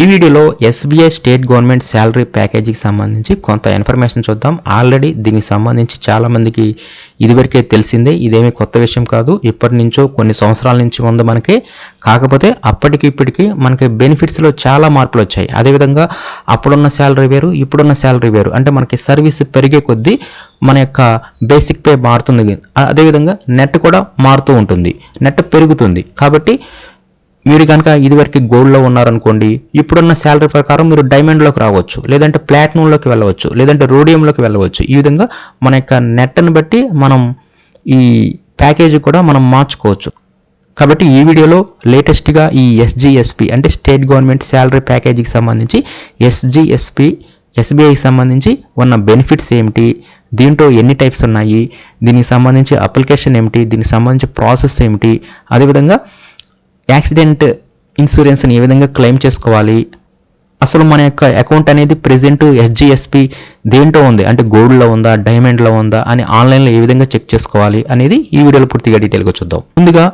ఈ వీడియోలో SBI state government salary ప్యాకేజీకి సంబంధించి కొంత ఇన్ఫర్మేషన్ చూద్దాం. ఆల్రెడీ దీనికి సంబంధించి చాలామందికి ఇదివరకే తెలిసిందే, ఇదేమీ కొత్త విషయం కాదు. ఇప్పటి నుంచో కొన్ని సంవత్సరాల నుంచి ఉంది మనకి. కాకపోతే అప్పటికి ఇప్పటికి మనకి బెనిఫిట్స్లో చాలా మార్పులు వచ్చాయి. అదేవిధంగా అప్పుడున్న శాలరీ వేరు, ఇప్పుడున్న శాలరీ వేరు. అంటే మనకి సర్వీస్ పెరిగే కొద్దీ మన యొక్క బేసిక్ పే మారుతుంది. అదేవిధంగా నెట్ కూడా మారుతూ ఉంటుంది, నెట్ పెరుగుతుంది. కాబట్టి మీరు కనుక ఇదివరకు గోల్డ్లో ఉన్నారనుకోండి, ఇప్పుడున్న శాలరీ ప్రకారం మీరు డైమండ్లోకి రావచ్చు, లేదంటే ప్లాటినంలోకి వెళ్ళవచ్చు, లేదంటే రోడియంలోకి వెళ్ళవచ్చు. ఈ విధంగా మన యొక్క నెట్ని బట్టి మనం ఈ ప్యాకేజీ కూడా మనం మార్చుకోవచ్చు. కాబట్టి ఈ వీడియోలో లేటెస్ట్గా ఈ ఎస్జిఎస్పి అంటే స్టేట్ గవర్నమెంట్ శాలరీ ప్యాకేజీకి సంబంధించి ఎస్జిఎస్పి ఎస్బీఐకి సంబంధించి ఉన్న బెనిఫిట్స్ ఏమిటి, దీంట్లో ఎన్ని టైప్స్ ఉన్నాయి, దీనికి సంబంధించి అప్లికేషన్ ఏమిటి, దీనికి సంబంధించి ప్రాసెస్ ఏమిటి, అదేవిధంగా యాక్సిడెంట్ ఇన్సూరెన్స్ని ఏ విధంగా క్లెయిమ్ చేసుకోవాలి, అసలు మన యొక్క అకౌంట్ అనేది ప్రెజెంట్ ఎస్జిఎస్పి దేంట్లో ఉంది, అంటే గోల్డ్లో ఉందా, డైమండ్లో ఉందా అని ఆన్లైన్లో ఏ విధంగా చెక్ చేసుకోవాలి అనేది ఈ వీడియోలో పూర్తిగా డీటెయిల్గా చూద్దాం. ముందుగా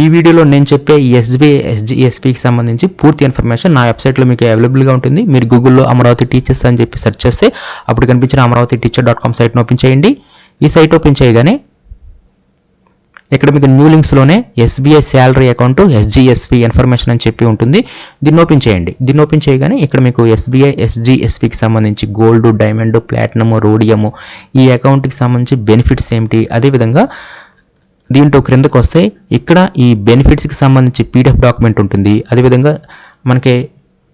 ఈ వీడియోలో నేను చెప్పే ఈ ఎస్బీఐ ఎస్జిఎస్పికి సంబంధించి పూర్తి ఇన్ఫర్మేషన్ నా వెబ్సైట్లో మీకు అవైలబుల్గా ఉంటుంది. మీరు గూగుల్లో అమరావతి టీచర్స్ అని చెప్పి సెర్చ్ చేస్తే అప్పుడు కనిపించిన amaravathiteacher.com సైట్ని ఓపెన్ చేయండి. ఈ సైట్ ఓపెన్ చేయగానే ఇక్కడ మీకు న్యూ లింక్స్లోనే SBI salary account SGSP information అని చెప్పి ఉంటుంది. దీన్ని ఓపెన్ చేయండి. దీన్ని ఓపెన్ చేయగానే ఇక్కడ మీకు ఎస్బీఐ ఎస్జిఎస్పికి సంబంధించి గోల్డ్, డైమండ్, ప్లాటినమ్, రోడియము ఈ అకౌంట్కి సంబంధించి బెనిఫిట్స్ ఏమిటి, అదేవిధంగా దీంట్లో క్రిందకు వస్తే ఇక్కడ ఈ బెనిఫిట్స్కి సంబంధించి పీడిఎఫ్ డాక్యుమెంట్ ఉంటుంది. అదేవిధంగా మనకి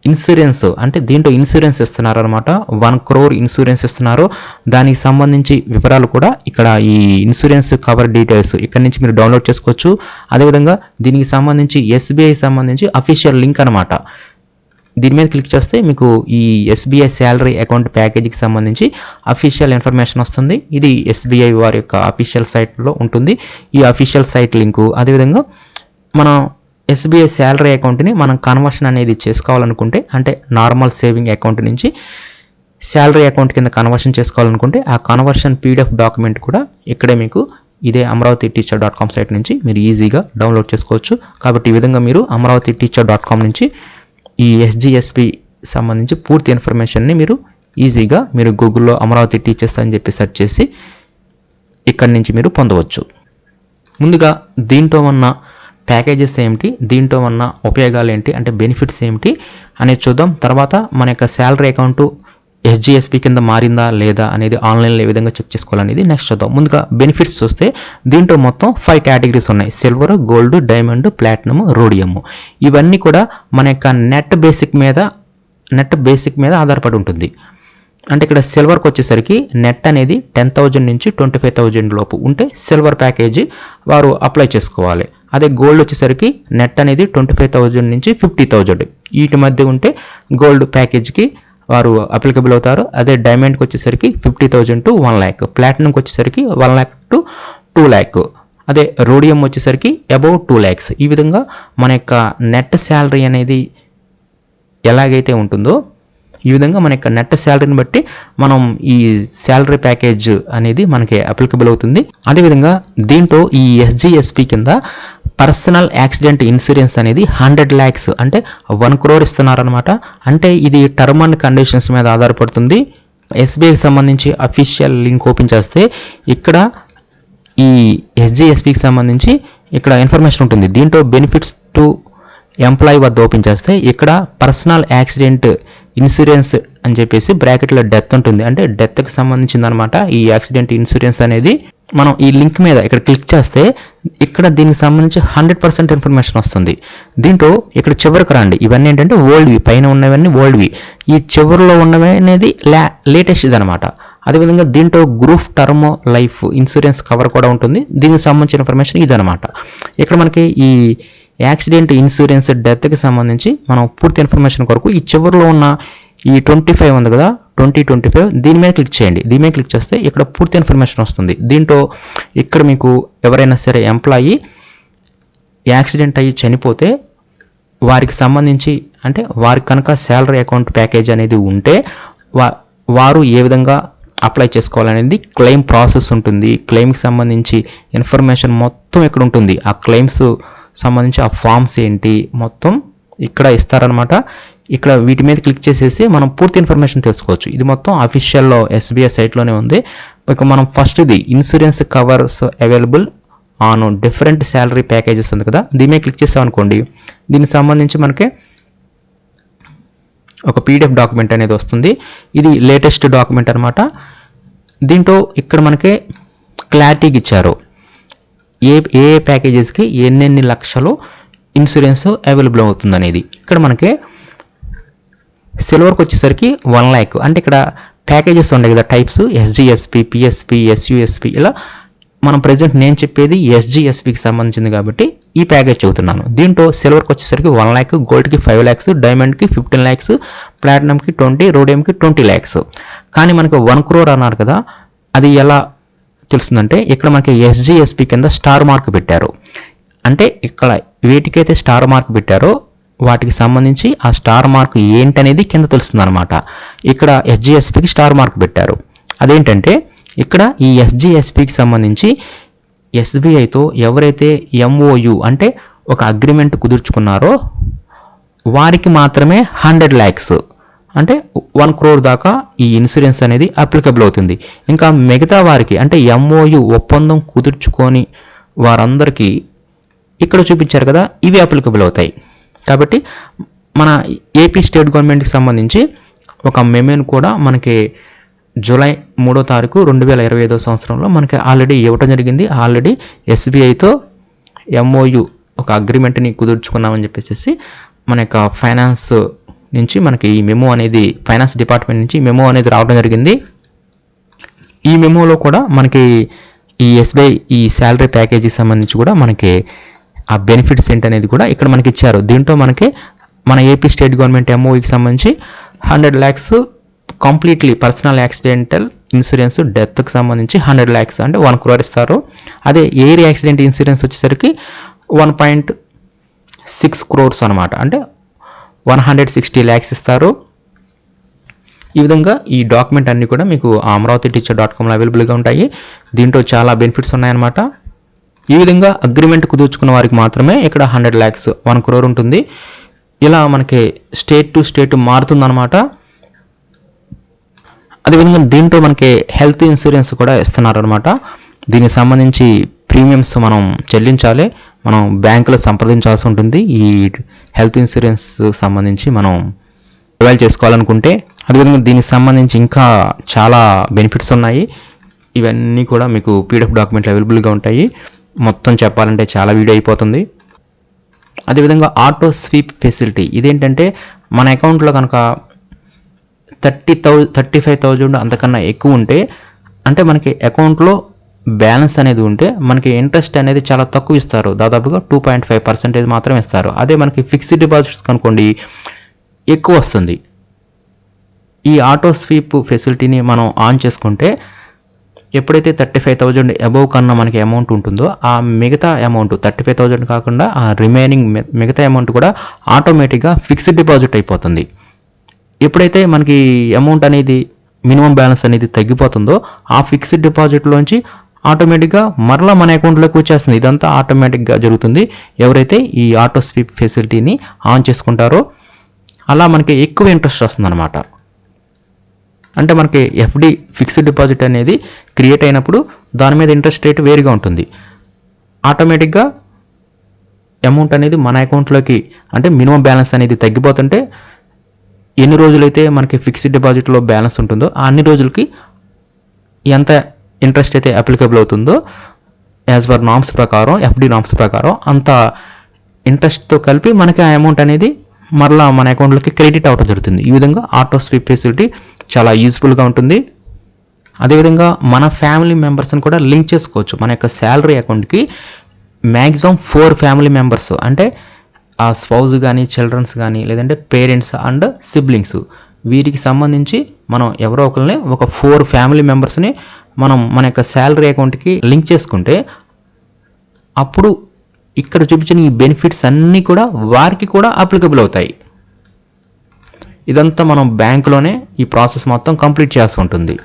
ఇన్సూరెన్స్ అంటే దీంట్లో ఇన్సూరెన్స్ ఇస్తున్నారు అనమాట. 1 crore ఇన్సూరెన్స్ ఇస్తున్నారు. దానికి సంబంధించి వివరాలు కూడా ఇక్కడ ఈ ఇన్సూరెన్స్ కవర్ డీటెయిల్స్ ఇక్కడ నుంచి మీరు డౌన్లోడ్ చేసుకోవచ్చు. అదేవిధంగా దీనికి సంబంధించి ఎస్బీఐ సంబంధించి అఫీషియల్ లింక్ అనమాట. దీని మీద క్లిక్ చేస్తే మీకు ఈ ఎస్బీఐ శాలరీ అకౌంట్ ప్యాకేజీకి సంబంధించి అఫీషియల్ ఇన్ఫర్మేషన్ వస్తుంది. ఇది ఎస్బీఐ వారి యొక్క అఫీషియల్ సైట్లో ఉంటుంది. ఈ అఫీషియల్ సైట్ లింకు, అదేవిధంగా మనం ఎస్బీఐ శాలరీ అకౌంట్ని మనం కన్వర్షన్ అనేది చేసుకోవాలనుకుంటే, అంటే నార్మల్ సేవింగ్ అకౌంట్ నుంచి శాలరీ అకౌంట్ కింద కన్వర్షన్ చేసుకోవాలనుకుంటే ఆ కన్వర్షన్ పీడిఎఫ్ డాక్యుమెంట్ కూడా ఇక్కడే మీకు ఇదే amaravathiteacher.com సైట్ నుంచి మీరు ఈజీగా డౌన్లోడ్ చేసుకోవచ్చు. కాబట్టి ఈ విధంగా మీరు amaravathiteacher.com నుంచి ఈ ఎస్జిఎస్పి సంబంధించి పూర్తి ఇన్ఫర్మేషన్ని ఈజీగా మీరు గూగుల్లో అమరావతి టీచర్స్ అని చెప్పి సెర్చ్ చేసి ఇక్కడి నుంచి మీరు పొందవచ్చు. ముందుగా దీంట్లో ఉన్న ప్యాకేజెస్ ఏమిటి, దీంట్లో ఉన్న ఉపయోగాలు ఏంటి, అంటే బెనిఫిట్స్ ఏమిటి అనేది చూద్దాం. తర్వాత మన యొక్క శాలరీ అకౌంట్ ఎస్జిఎస్పి కింద మారిందా లేదా అనేది ఆన్లైన్లో ఏ విధంగా చెక్ చేసుకోవాలనేది నెక్స్ట్ చూద్దాం. ముందుగా బెనిఫిట్స్ చూస్తే దీంట్లో మొత్తం 5 కేటగిరీస్ ఉన్నాయి. Silver, gold, diamond, platinum, Rhodium. ఇవన్నీ కూడా మన యొక్క నెట్ బేసిక్ మీద ఆధారపడి ఉంటుంది. అంటే ఇక్కడ సిల్వర్కి వచ్చేసరికి నెట్ అనేది 10,000 నుంచి 25,000 లోపు ఉంటే సిల్వర్ ప్యాకేజీ వారు అప్లై చేసుకోవాలి. అదే గోల్డ్ వచ్చేసరికి నెట్ అనేది 25,000 నుంచి 50,000 వీటి మధ్య ఉంటే గోల్డ్ ప్యాకేజీకి వారు అప్లికబుల్ అవుతారు. అదే డైమండ్కి వచ్చేసరికి 50,000 to 1 lakh, ప్లాటినంకి వచ్చేసరికి 1 lakh to 2 lakh, అదే రోడియం వచ్చేసరికి అబౌవ్ 2 lakhs. ఈ విధంగా మన యొక్క నెట్ శాలరీ అనేది ఎలాగైతే ఉంటుందో ఈ విధంగా మన యొక్క నెట్ శాలరీని బట్టి మనం ఈ శాలరీ ప్యాకేజ్ అనేది మనకి అప్లికబుల్ అవుతుంది. అదేవిధంగా దీంట్లో ఈ ఎస్జిఎస్పి కింద పర్సనల్ యాక్సిడెంట్ ఇన్సూరెన్స్ అనేది 100 lakhs అంటే 1 crore ఇస్తున్నారనమాట. అంటే ఇది టర్మ్ అండ్ కండిషన్స్ మీద ఆధారపడుతుంది. ఎస్బీఐకి సంబంధించి అఫీషియల్ లింక్ ఓపెన్ చేస్తే ఇక్కడ ఈ ఎస్జిఎస్పికి సంబంధించి ఇక్కడ ఇన్ఫర్మేషన్ ఉంటుంది. దీంట్లో బెనిఫిట్స్ టు ఎంప్లాయీ వద్ద ఓపెన్ చేస్తే ఇక్కడ పర్సనల్ యాక్సిడెంట్ ఇన్సూరెన్స్ అని చెప్పేసి బ్రాకెట్లో డెత్ ఉంటుంది. అంటే డెత్కి సంబంధించింది అనమాట ఈ యాక్సిడెంట్ ఇన్సూరెన్స్ అనేది. మనం ఈ లింక్ మీద ఇక్కడ క్లిక్ చేస్తే ఇక్కడ దీనికి సంబంధించి 100% ఇన్ఫర్మేషన్ వస్తుంది. దీంట్లో ఇక్కడ చివరికి రండి. ఇవన్నీ ఏంటంటే ఓల్డ్వి, పైన ఉన్నవన్నీ ఓల్డ్వి. ఈ చివరిలో ఉన్నవి అనేది లేటెస్ట్ ఇది అనమాట. అదేవిధంగా దీంట్లో group term life insurance cover కూడా ఉంటుంది. దీనికి సంబంధించిన ఇన్ఫర్మేషన్ ఇదనమాట. ఇక్కడ మనకి ఈ యాక్సిడెంట్ ఇన్సూరెన్స్ డెత్కి సంబంధించి మనం పూర్తి ఇన్ఫర్మేషన్ కొరకు ఈ చివరిలో ఉన్న ఈ 25 ఉంది కదా, 2025 దీని మీద క్లిక్ చేయండి. దీని మీద క్లిక్ చేస్తే ఇక్కడ పూర్తి ఇన్ఫర్మేషన్ వస్తుంది. దీంట్లో ఇక్కడ మీకు ఎవరైనా సరే ఎంప్లాయీ యాక్సిడెంట్ అయ్యి చనిపోతే వారికి సంబంధించి, అంటే వారికి కనుక శాలరీ అకౌంట్ ప్యాకేజ్ అనేది ఉంటే వారు ఏ విధంగా అప్లై చేసుకోవాలనేది క్లెయిమ్ ప్రాసెస్ ఉంటుంది. క్లెయిమ్కి సంబంధించి ఇన్ఫర్మేషన్ మొత్తం ఇక్కడ ఉంటుంది. ఆ క్లెయిమ్స్ సంబంధించి ఆ ఫామ్స్ ఏంటి మొత్తం ఇక్కడ ఇస్తారనమాట. ఇక్కడ వీటి మీద క్లిక్ చేసేసి మనం పూర్తి ఇన్ఫర్మేషన్ తెలుసుకోవచ్చు. ఇది మొత్తం అఫీషియల్లో ఎస్బీఐ సైట్లోనే ఉంది. ఇక మనం ఫస్ట్ది insurance covers available on different salary packages ఉంది కదా, దీని మీద క్లిక్ చేసామనుకోండి, దీనికి సంబంధించి మనకి ఒక పీడిఎఫ్ డాక్యుమెంట్ అనేది వస్తుంది. ఇది లేటెస్ట్ డాక్యుమెంట్ అనమాట. దీంట్లో ఇక్కడ మనకి క్లారిటీకి ఇచ్చారు ఏ ప్యాకేజెస్కి ఎన్నెన్ని లక్షలు ఇన్సూరెన్స్ అవైలబుల్ అవుతుంది అనేది. ఇక్కడ మనకి సిల్వర్కి వచ్చేసరికి 1 lakh, అంటే ఇక్కడ ప్యాకేజెస్ ఉన్నాయి కదా టైప్స్, ఎస్జిఎస్పి, పిఎస్పి, ఎస్యుఎస్పి, ఇలా మనం ప్రజెంట్ నేను చెప్పేది ఎస్జిఎస్పికి సంబంధించింది కాబట్టి ఈ ప్యాకేజ్ చెబుతున్నాను. దీంట్లో సిల్వర్కి వచ్చేసరికి 1 lakh, గోల్డ్కి 5 lakhs, డైమండ్కి 15 lakhs, ప్లాటినంకి 20, రోడియంకి 20 lakhs. కానీ మనకు 1 crore అన్నారు కదా, అది ఎలా తెలుస్తుందంటే ఇక్కడ మనకి ఎస్జిఎస్పి కింద స్టార్ మార్క్ పెట్టారు. అంటే ఇక్కడ వేటికైతే స్టార్ మార్క్ పెట్టారో వాటికి సంబంధించి ఆ స్టార్ మార్క్ ఏంటనేది కింద తెలుస్తుంది అనమాట. ఇక్కడ ఎస్జిఎస్పికి స్టార్ మార్క్ పెట్టారు. అదేంటంటే ఇక్కడ ఈ ఎస్జిఎస్పికి సంబంధించి ఎస్బీఐతో ఎవరైతే ఎంఓయు అంటే ఒక అగ్రిమెంట్ కుదుర్చుకున్నారో వారికి మాత్రమే 100 lakhs అంటే 1 crore దాకా ఈ ఇన్సూరెన్స్ అనేది అప్లికబుల్ అవుతుంది. ఇంకా మిగతా వారికి అంటే ఎంఓయు ఒప్పందం కుదుర్చుకొని వారందరికీ ఇక్కడ చూపించారు కదా, ఇవి అప్లికబుల్ అవుతాయి. కాబట్టి మన ఏపీ స్టేట్ గవర్నమెంట్కి సంబంధించి ఒక మెమోను కూడా మనకి జూలై 3వ తారీఖు 2025 సంవత్సరంలో మనకి ఆల్రెడీ ఇవ్వటం జరిగింది. ఆల్రెడీ ఎస్బీఐతో ఎంఓయు ఒక అగ్రిమెంట్ని కుదుర్చుకున్నామని చెప్పేసి మన యొక్క ఫైనాన్స్ నుంచి మనకి ఈ మెమో అనేది, ఫైనాన్స్ డిపార్ట్మెంట్ నుంచి మెమో అనేది రావడం జరిగింది. ఈ మెమోలో కూడా మనకి ఈ ఎస్బీఐ ఈ శాలరీ ప్యాకేజీకి సంబంధించి కూడా మనకి ఆ బెనిఫిట్స్ ఏంటనేది కూడా ఇక్కడ మనకి ఇచ్చారు. దీంట్లో మనకి మన ఏపీ స్టేట్ గవర్నమెంట్ ఎంఓఈకి సంబంధించి 100 lakhs completely personal accidental insurance, డెత్కి సంబంధించి 100 lakhs అంటే 1 crore ఇస్తారు. అదే ఎయిర్ యాక్సిడెంట్ ఇన్సూరెన్స్ వచ్చేసరికి 1.6 crores అనమాట, అంటే 160 lakhs ఇస్తారు. ఈ విధంగా ఈ డాక్యుమెంట్ అన్నీ కూడా మీకు amravati-teacher.comలో అవైలబుల్గా ఉంటాయి. దీంట్లో చాలా బెనిఫిట్స్ ఉన్నాయన్నమాట. ఈ విధంగా అగ్రిమెంట్ కుదుర్చుకున్న వారికి మాత్రమే ఇక్కడ 100 lakhs 1 crore ఉంటుంది. ఇలా మనకి స్టేట్ టు స్టేట్ మారుతుందన్నమాట. అదేవిధంగా దీంట్లో మనకి హెల్త్ ఇన్సూరెన్స్ కూడా ఇస్తున్నారు అనమాట. దీనికి సంబంధించి ప్రీమియమ్స్ మనం చెల్లించాలి, మనం బ్యాంకులో సంప్రదించాల్సి ఉంటుంది. ఈ హెల్త్ ఇన్సూరెన్స్ సంబంధించి మనం అవైల్ చేసుకోవాలనుకుంటే. అదేవిధంగా దీనికి సంబంధించి ఇంకా చాలా బెనిఫిట్స్ ఉన్నాయి. ఇవన్నీ కూడా మీకు పీడిఎఫ్ డాక్యుమెంట్లు అవైలబుల్గా ఉంటాయి. మొత్తం చెప్పాలంటే చాలా వీడియో అయిపోతుంది. అదేవిధంగా ఆటో స్వీప్ ఫెసిలిటీ, ఇదేంటంటే మన అకౌంట్లో కనుక 35,000 అంతకన్నా ఎక్కువ ఉంటే, అంటే మనకి అకౌంట్లో బ్యాలెన్స్ అనేది ఉంటే మనకి ఇంట్రెస్ట్ అనేది చాలా తక్కువ ఇస్తారు. దాదాపుగా 2.5% మాత్రం ఇస్తారు. అదే మనకి ఫిక్స్డ్ డిపాజిట్స్ కనుకోండి ఎక్కువ వస్తుంది. ఈ ఆటో స్వీప్ ఫెసిలిటీని మనం ఆన్ చేసుకుంటే ఎప్పుడైతే 35,000 అబవ్ కన్నా మనకి అమౌంట్ ఉంటుందో ఆ మిగతా అమౌంట్ 35,000 కాకుండా ఆ రిమైనింగ్ మిగతా అమౌంట్ కూడా ఆటోమేటిక్గా ఫిక్స్డ్ డిపాజిట్ అయిపోతుంది. ఎప్పుడైతే మనకి అమౌంట్ అనేది మినిమం బ్యాలెన్స్ అనేది తగ్గిపోతుందో ఆ ఫిక్స్డ్ డిపాజిట్లోంచి ఆటోమేటిక్గా మరలా మన అకౌంట్లోకి వచ్చేస్తుంది. ఇదంతా ఆటోమేటిక్గా జరుగుతుంది ఎవరైతే ఈ ఆటో స్వీప్ ఫెసిలిటీని ఆన్ చేసుకుంటారో. అలా మనకి ఎక్కువ ఇంట్రెస్ట్ వస్తుంది అనమాట. అంటే మనకి ఎఫ్డి ఫిక్స్డ్ డిపాజిట్ అనేది క్రియేట్ అయినప్పుడు దాని మీద ఇంట్రెస్ట్ రేట్ వేరుగా ఉంటుంది. ఆటోమేటిక్గా అమౌంట్ అనేది మన అకౌంట్లోకి అంటే మినిమం బ్యాలెన్స్ అనేది తగ్గిపోతుంటే ఎన్ని రోజులైతే మనకి ఫిక్స్డ్ డిపాజిట్లో బ్యాలెన్స్ ఉంటుందో అన్ని రోజులకి ఎంత ఇంట్రెస్ట్ అయితే అప్లికబుల్ అవుతుందో యాజ్ పర్ నామ్స్ ప్రకారం, ఎఫ్డి నామ్స్ ప్రకారం అంత ఇంట్రెస్ట్తో కలిపి మనకి ఆ అమౌంట్ అనేది మరలా మన అకౌంట్లోకి క్రెడిట్ అవ్వడం జరుగుతుంది. ఈ విధంగా ఆటో స్వీప్ ఫెసిలిటీ చాలా యూస్ఫుల్గా ఉంటుంది. అదేవిధంగా మన ఫ్యామిలీ మెంబర్స్ని కూడా లింక్ చేసుకోవచ్చు. మన యొక్క శాలరీ అకౌంట్కి మ్యాక్సిమం 4 ఫ్యామిలీ మెంబర్స్, అంటే ఆ స్పౌజ్ కానీ, చిల్డ్రన్స్ కానీ, లేదంటే పేరెంట్స్ అండ్ సిబ్లింగ్స్, వీరికి సంబంధించి మనం ఎవరో ఒకరిని ఒక 4 ఫ్యామిలీ మెంబర్స్ని మనం మన యొక్క శాలరీ అకౌంట్కి లింక్ చేసుకుంటే అప్పుడు ఇక్కడ చూపించిన ఈ బెనిఫిట్స్ అన్నీ కూడా వారికి కూడా అప్లికబుల్ అవుతాయి. ఇదంతా మనం బ్యాంకులోనే ఈ ప్రాసెస్ మొత్తం కంప్లీట్ చేయాల్సి ఉంటుంది.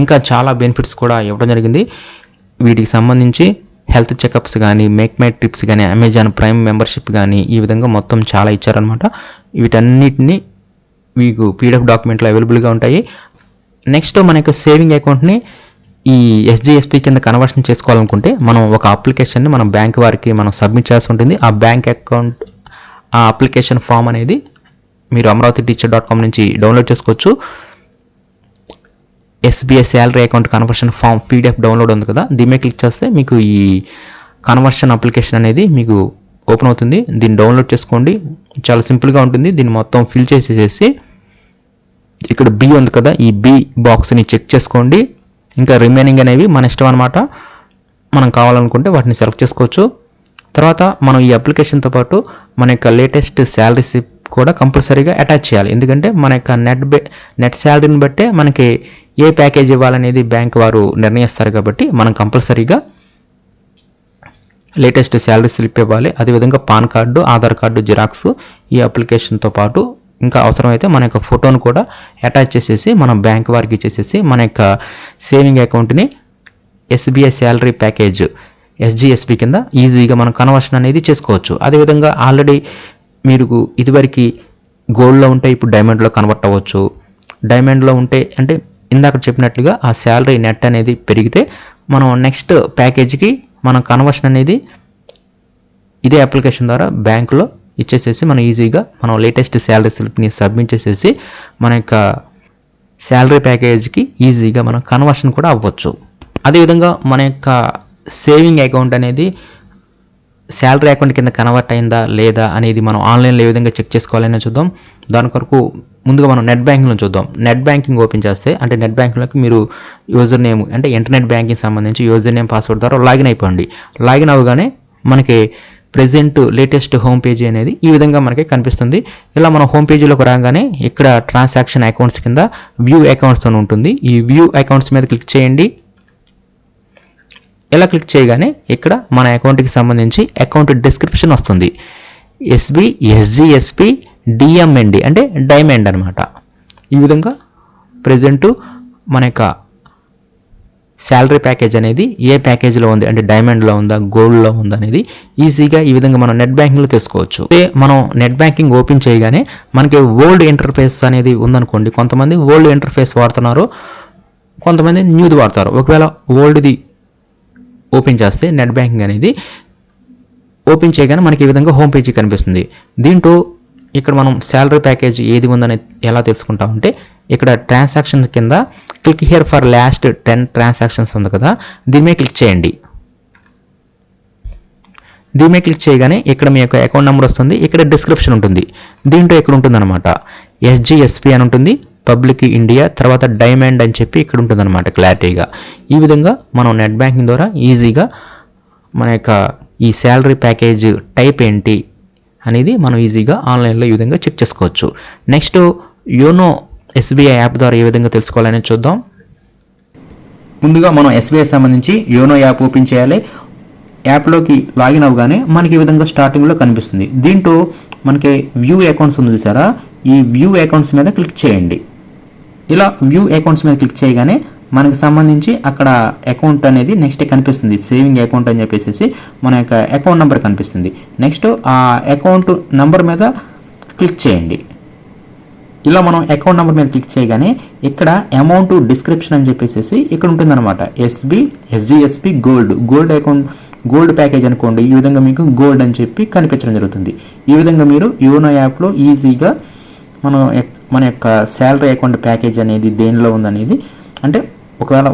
ఇంకా చాలా బెనిఫిట్స్ కూడా ఇవ్వడం జరిగింది. వీటికి సంబంధించి హెల్త్ చెకప్స్ కానీ, మేక్ మై ట్రిప్స్ కానీ, అమెజాన్ ప్రైమ్ మెంబర్షిప్ కానీ, ఈ విధంగా మొత్తం చాలా ఇచ్చారనమాట. వీటన్నిటిని మీకు పీడిఎఫ్ డాక్యుమెంట్లు అవైలబుల్గా ఉంటాయి. నెక్స్ట్ మన యొక్క సేవింగ్ అకౌంట్ని ఈ ఎస్జిఎస్పి కింద కన్వర్షన్ చేసుకోవాలనుకుంటే మనం ఒక అప్లికేషన్ని మనం బ్యాంక్ వారికి మనం సబ్మిట్ చేయాల్సి ఉంటుంది. ఆ బ్యాంక్ అకౌంట్ ఆ అప్లికేషన్ ఫామ్ అనేది మీరు amravati-teacher.com నుంచి డౌన్లోడ్ చేసుకోవచ్చు. SBI salary account conversion form PDF download ఉంది కదా, దీని మీద క్లిక్ చేస్తే మీకు ఈ కన్వర్షన్ అప్లికేషన్ అనేది మీకు ఓపెన్ అవుతుంది. దీన్ని డౌన్లోడ్ చేసుకోండి. చాలా సింపుల్గా ఉంటుంది. దీన్ని మొత్తం ఫిల్ చేసేసి ఇక్కడ బి ఉంది కదా, ఈ బి బాక్స్ని చెక్ చేసుకోండి. ఇంకా రిమైనింగ్ అనేవి మన ఇష్టం అనమాట. మనం కావాలనుకుంటే వాటిని సెలెక్ట్ చేసుకోవచ్చు. తర్వాత మనం ఈ అప్లికేషన్తో పాటు మన యొక్క లేటెస్ట్ శాలరీ స్లిప్ కూడా కంపల్సరీగా అటాచ్ చేయాలి. ఎందుకంటే మన యొక్క నెట్ శాలరీని బట్టే మనకి ఏ ప్యాకేజ్ ఇవ్వాలనేది బ్యాంక్ వారు నిర్ణయిస్తారు కాబట్టి మనం కంపల్సరీగా లేటెస్ట్ శాలరీ స్లిప్ ఇవ్వాలి. అదేవిధంగా pan card, Aadhaar card xerox ఈ అప్లికేషన్తో పాటు ఇంకా అవసరమైతే మన యొక్క ఫోటోను కూడా అటాచ్ చేసేసి మనం బ్యాంక్ వారికి ఇచ్చేసేసి మన యొక్క సేవింగ్ అకౌంట్ని ఎస్బీఐ శాలరీ ప్యాకేజ్ ఎస్జిఎస్పి కింద ఈజీగా మనం కన్వర్షన్ అనేది చేసుకోవచ్చు. అదేవిధంగా ఆల్రెడీ మీరు ఇదివరకు గోల్డ్లో ఉంటే ఇప్పుడు డైమండ్లో కన్వర్ట్ అవ్వచ్చు. డైమండ్లో ఉంటే అంటే ఇందాక చెప్పినట్లుగా ఆ శాలరీ నెట్ అనేది పెరిగితే మనం నెక్స్ట్ ప్యాకేజీకి మనం కన్వర్షన్ అనేది ఇదే అప్లికేషన్ ద్వారా బ్యాంకులో ఇచ్చేసేసి మనం ఈజీగా మనం లేటెస్ట్ శాలరీ స్లిప్ని సబ్మిట్ చేసేసి మన యొక్క శాలరీ ప్యాకేజ్కి ఈజీగా మనం కన్వర్షన్ కూడా అవ్వచ్చు. అదేవిధంగా మన యొక్క సేవింగ్ అకౌంట్ అనేది శాలరీ అకౌంట్ కింద కన్వర్ట్ అయిందా లేదా అనేది మనం ఆన్లైన్లో ఏ విధంగా చెక్ చేసుకోవాలని చూద్దాం. దాని కొరకు ముందుగా మనం నెట్ బ్యాంకింగ్లో చూద్దాం. నెట్ బ్యాంకింగ్ ఓపెన్ చేస్తే అంటే నెట్ బ్యాంకింగ్లోకి మీరు యూజర్ నేమ్ అంటే ఇంటర్నెట్ బ్యాంకింగ్ సంబంధించి యూజర్ నేమ్ పాస్వర్డ్ ద్వారా లాగిన్ అయిపోండి. లాగిన్ అవ్వగానే మనకి ప్రెజెంట్ లేటెస్ట్ హోమ్ పేజీ అనేది ఈ విధంగా మనకి కనిపిస్తుంది. ఇలా మనం హోమ్ పేజీలోకి రాగానే ఇక్కడ ట్రాన్సాక్షన్ అకౌంట్స్ కింద వ్యూ అకౌంట్స్ అని ఉంటుంది. ఈ వ్యూ అకౌంట్స్ మీద క్లిక్ చేయండి. ఇలా క్లిక్ చేయగానే ఇక్కడ మన అకౌంట్కి సంబంధించి అకౌంట్ డిస్క్రిప్షన్ వస్తుంది. ఎస్బి ఎస్జిఎస్పి డిఎంఎండి అంటే డైమండ్ అనమాట. ఈ విధంగా ప్రెజెంట్ మన యొక్క శాలరీ ప్యాకేజ్ అనేది ఏ ప్యాకేజ్లో ఉంది అంటే డైమండ్లో ఉందా గోల్డ్లో ఉందా అనేది ఈజీగా ఈ విధంగా మనం నెట్ బ్యాంకింగ్లో తెలుసుకోవచ్చు. మనం నెట్ బ్యాంకింగ్ ఓపెన్ చేయగానే మనకి ఓల్డ్ ఇంటర్ఫేస్ అనేది ఉందనుకోండి. కొంతమంది ఓల్డ్ ఇంటర్ఫేస్ వాడుతున్నారు, కొంతమంది న్యూది వాడతారు. ఒకవేళ ఓల్డ్ది ఓపెన్ చేస్తే నెట్ బ్యాంకింగ్ అనేది ఓపెన్ చేయగానే మనకి ఈ విధంగా హోమ్ పేజీ కనిపిస్తుంది. దీంట్లో ఇక్కడ మనం శాలరీ ప్యాకేజ్ ఏది ఉందని ఎలా తెలుసుకుంటామంటే ఇక్కడ ట్రాన్సాక్షన్స్ కింద click here for last 10 transactions ఉంది కదా, దీని మీద క్లిక్ చేయండి. దీని మీద క్లిక్ చేయగానే ఇక్కడ మీ యొక్క అకౌంట్ నెంబర్ వస్తుంది. ఇక్కడ డిస్క్రిప్షన్ ఉంటుంది. దీంట్లో ఇక్కడ ఉంటుందన్నమాట ఎస్జిఎస్పి అని ఉంటుంది, పబ్లిక్ ఇండియా, తర్వాత డైమండ్ అని చెప్పి ఇక్కడ ఉంటుందన్నమాట క్లారిటీగా. ఈ విధంగా మనం నెట్ బ్యాంకింగ్ ద్వారా ఈజీగా మన యొక్క ఈ శాలరీ ప్యాకేజ్ టైప్ ఏంటి అనేది మనం ఈజీగా ఆన్లైన్లో ఈ విధంగా చెక్ చేసుకోవచ్చు. నెక్స్ట్ యోనో ఎస్బీఐ యాప్ ద్వారా ఏ విధంగా తెలుసుకోవాలని చూద్దాం. ముందుగా మనం ఎస్బీఐ సంబంధించి యోనో యాప్ ఓపెన్ చేయాలి. యాప్లోకి లాగిన్ అవ్వగానే మనకి ఈ విధంగా స్టార్టింగ్లో కనిపిస్తుంది. దీంట్లో మనకి వ్యూ అకౌంట్స్ ఉంది చూసారా, ఈ వ్యూ అకౌంట్స్ మీద క్లిక్ చేయండి. ఇలా వ్యూ అకౌంట్స్ మీద క్లిక్ చేయగానే మనకి సంబంధించి అక్కడ అకౌంట్ అనేది నెక్స్ట్ కనిపిస్తుంది. సేవింగ్ అకౌంట్ అని చెప్పేసి మన యొక్క అకౌంట్ నెంబర్ కనిపిస్తుంది. నెక్స్ట్ ఆ అకౌంట్ నెంబర్ మీద క్లిక్ చేయండి. ఇలా మనం అకౌంట్ నెంబర్ మీద క్లిక్ చేయగానే ఇక్కడ అమౌంట్ డిస్క్రిప్షన్ అని చెప్పేసి ఇక్కడ ఉంటుందన్నమాట. ఎస్జిఎస్పి గోల్డ్ అకౌంట్ గోల్డ్ ప్యాకేజ్ అనుకోండి. ఈ విధంగా మీకు గోల్డ్ అని చెప్పి కనిపించడం జరుగుతుంది. ఈ విధంగా మీరు యోనో యాప్లో ఈజీగా మన యొక్క శాలరీ అకౌంట్ ప్యాకేజ్ అనేది దేనిలో ఉందనేది అంటే ఒకవేళ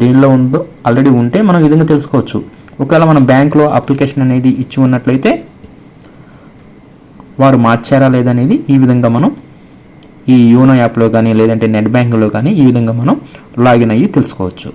దేనిలో ఉందో ఆల్రెడీ ఉంటే మనం ఈ విధంగా తెలుసుకోవచ్చు. ఒకవేళ మన బ్యాంక్లో అప్లికేషన్ అనేది ఇచ్చి ఉన్నట్లయితే వారు మార్చారా లేదనేది ఈ విధంగా మనం ఈ యోనో యాప్లో కానీ లేదంటే నెట్ బ్యాంకింగ్లో కానీ ఈ విధంగా మనం లాగిన్ అయ్యి తెలుసుకోవచ్చు.